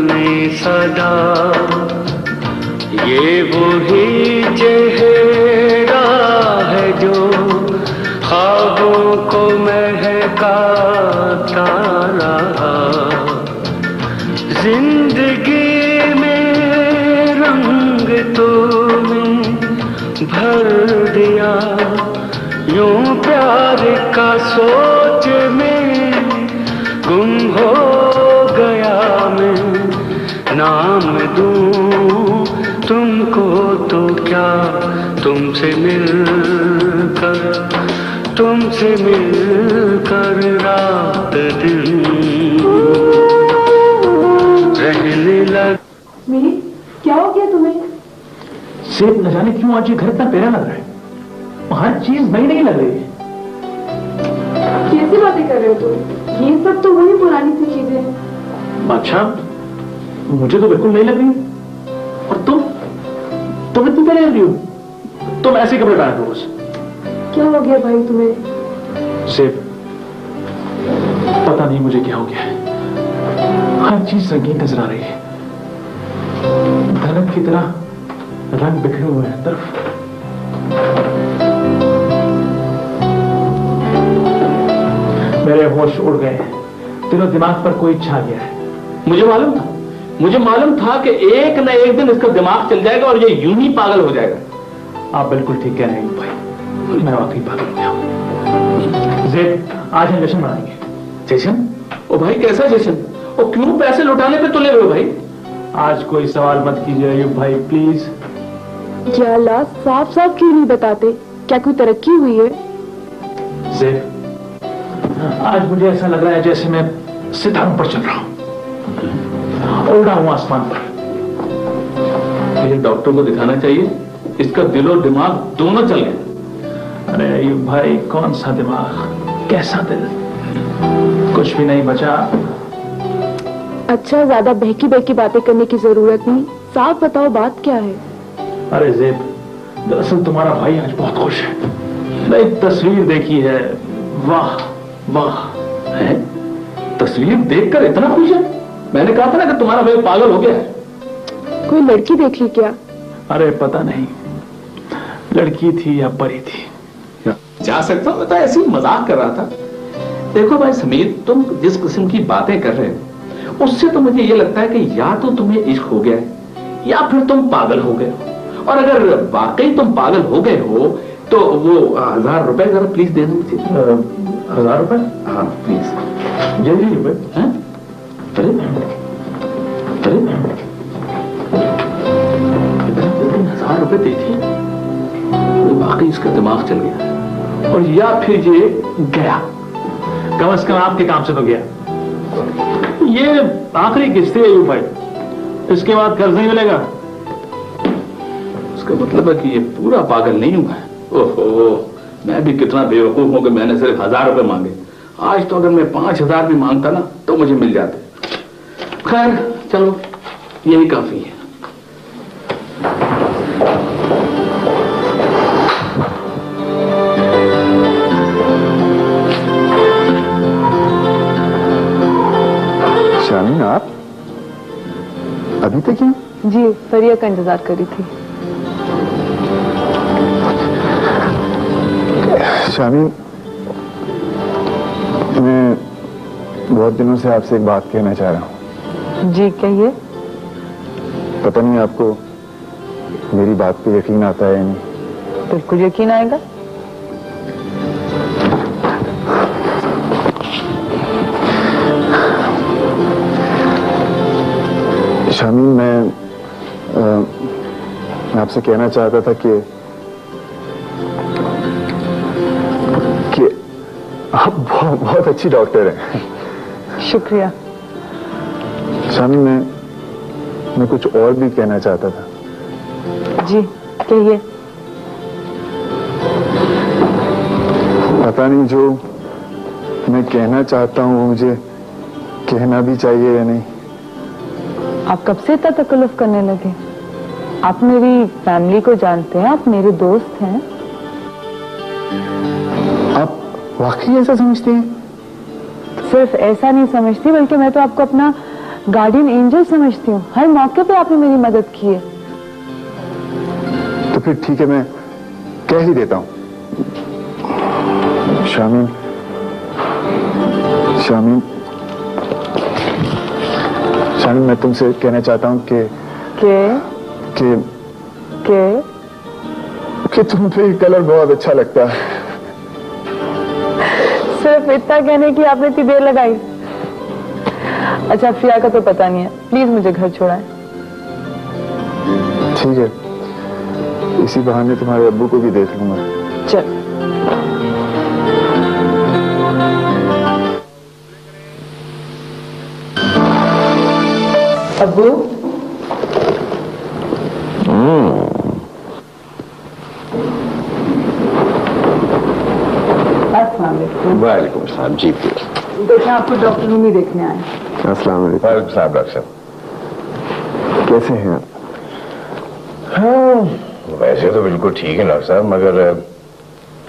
ने सदा, ये वही चेहरा है जो ख्वाबों को महकाता रहा। जिंदगी में रंग तूने भर दिया, यूं प्यार का सोच में गुम हो गया मैं। नाम दूं तुमको तो क्या, तुमसे मिलकर रात दिन रहने लग। मेरी क्या हो गया तुम्हें? सेब न जाने क्यों आज ये घर इतना प्यारा लग रहा है, हर चीज नई नहीं लग रही है। कैसी बातें कर रहे हो तुम? ये सब तो वही पुरानी सी चीजें हैं। अच्छा, मुझे तो बिल्कुल नहीं लग रही। और तुम इतनी प्यारी लग रही हो। तुम ऐसे कपड़े डाल दो बस। क्या हो गया भाई तुम्हें? सेब, पता नहीं मुझे क्या हो गया है, हर चीज रंगीन नजर आ रही है। धनक की तरह रंग बिखरे हुए हैं तरफ। मेरे होश उड़ गए, दिनों दिमाग पर कोई छा गया है। मुझे मालूम था कि एक न एक दिन इसका दिमाग चल जाएगा और ये यूं ही पागल हो जाएगा। आप बिल्कुल ठीक कह रहे हैं भाई, मैं वाकई पागल हो गया हूं। ज़ेब, आज हम जश्न मनाएंगे। जश्न? ओ भाई, कैसा जश्न? और क्यों पैसे लौटाने पे तुले हुए भाई? आज कोई सवाल मत कीजिए अयूब भाई, प्लीज। क्या अल्लाह, साफ साफ क्यों नहीं बताते? क्या कोई तरक्की हुई है? ज़ेब, आज मुझे ऐसा लग रहा है जैसे मैं सितारों पर चल रहा हूं, उड़ा हूं आसमान पर। ये डॉक्टर को दिखाना चाहिए, इसका दिल और दिमाग दोनों चल गए। अरे अयूब भाई, कौन सा दिमाग, कैसा दिल, कुछ भी नहीं बचा। अच्छा, ज्यादा बहकी बहकी बातें करने की जरूरत नहीं, साफ बताओ बात क्या है? अरे ज़ेब, दरअसल तुम्हारा भाई आज बहुत खुश है। नई तस्वीर देखी है, वाह वाह। है? तस्वीर देखकर इतना खुश है? मैंने कहा था ना कि तुम्हारा भाई पागल हो गया है। कोई लड़की देख ली क्या? अरे पता नहीं, लड़की थी या परी थी। जा सकता हूं, मैं तो ऐसे ही मजाक कर रहा था। देखो भाई समीर, तुम जिस किस्म की बातें कर रहे हो उससे तो मुझे ये लगता है कि या तो तुम्हें इश्क हो गया है या फिर तुम पागल हो गए हो। और अगर वाकई तुम पागल हो गए हो तो वो 1000 रुपए जरा प्लीज दे दो मुझे। 1000 रुपए? हाँ प्लीज। जल्दी रुपए। अरे 1000 रुपए दे दिए, वाकई इसका दिमाग चल गया। और या फिर ये गया, कम से कम आपके काम से तो गया। ये आखिरी किस्त है अयूब भाई, इसके बाद कर्ज नहीं मिलेगा। इसका मतलब है कि ये पूरा पागल नहीं हुआ है। ओहो, मैं भी कितना बेवकूफ हूं कि मैंने सिर्फ 1000 रुपए मांगे। आज तो अगर मैं 5000 भी मांगता ना तो मुझे मिल जाते। खैर चलो, यही काफी है। शामीन, आप अभी तक ही? जी, फरिया का इंतजार कर रही थी। शामीन, मैं बहुत दिनों से आपसे एक बात कहना चाह रहा हूँ। जी कहिए। पता नहीं आपको मेरी बात पे यकीन आता है या नहीं। बिल्कुल यकीन आएगा। शामीन, मैं आपसे कहना चाहता था कि आप बहुत अच्छी डॉक्टर हैं। शुक्रिया। शामीन, मैं कुछ और भी कहना चाहता था। जी कहिए। पता नहीं जो मैं कहना चाहता हूँ वो मुझे कहना भी चाहिए या नहीं। आप कब से इतना तकल्लुफ करने लगे? आप मेरी फैमिली को जानते हैं, आप मेरे दोस्त हैं। आप वाकई ऐसा समझती हैं? सिर्फ ऐसा नहीं समझती, बल्कि मैं तो आपको अपना गार्डियन एंजल समझती हूँ। हर मौके पे आपने मेरी मदद की है। तो फिर ठीक है, मैं कह ही देता हूँ। शामीन, शामीन, शामीन, मैं तुमसे कहना चाहता हूँ कि तुम पे कलर बहुत अच्छा लगता है। सिर्फ इतना कहने की आपने इतनी देर लगाई। अच्छा, फ्रिया का तो पता नहीं है, प्लीज मुझे घर छोड़ाएं। ठीक है, इसी बहाने तुम्हारे अब्बू को भी देख लूंगा। चल। अब्बू, वालेकुम अस्सलाम। जी देखें, आपको डॉक्टर रूमी देखने आए। अस्सलाम वालेकुम। वालेकुम सलाम डॉक्टर साहब। कैसे हैं आप? हाँ, वैसे तो बिल्कुल ठीक है डॉक्टर साहब, मगर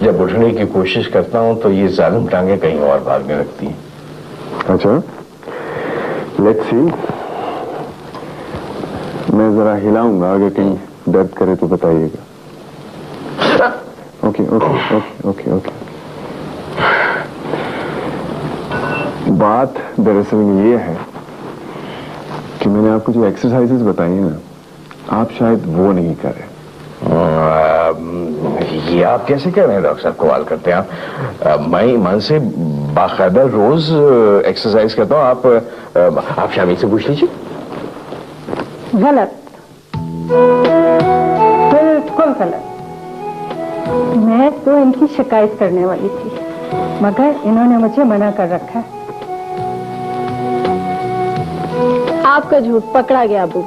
जब उठने की कोशिश करता हूँ तो ये जालिम टांगे कहीं और भागने लगती हैं। अच्छा, लेट्स सी। मैं जरा हिलाऊंगा, अगर कहीं दर्द करे तो बताइएगा। Okay okay okay okay okay. बात दरअसल में ये है कि मैंने आपको जो एक्सरसाइजेस बताई हैं ना, आप शायद वो नहीं कर रहे। ये आप कैसे कह रहे हैं डॉक्टर साहब? कमाल करते हैं आप। मैं ईमान से बाकायदा रोज एक्सरसाइज करता हूँ। आप शामी से पूछ लीजिए। गलत, बिल्कुल गलत। मैं तो इनकी शिकायत करने वाली थी, मगर इन्होंने मुझे मना कर रखा है। आपका झूठ पकड़ा गया अबू।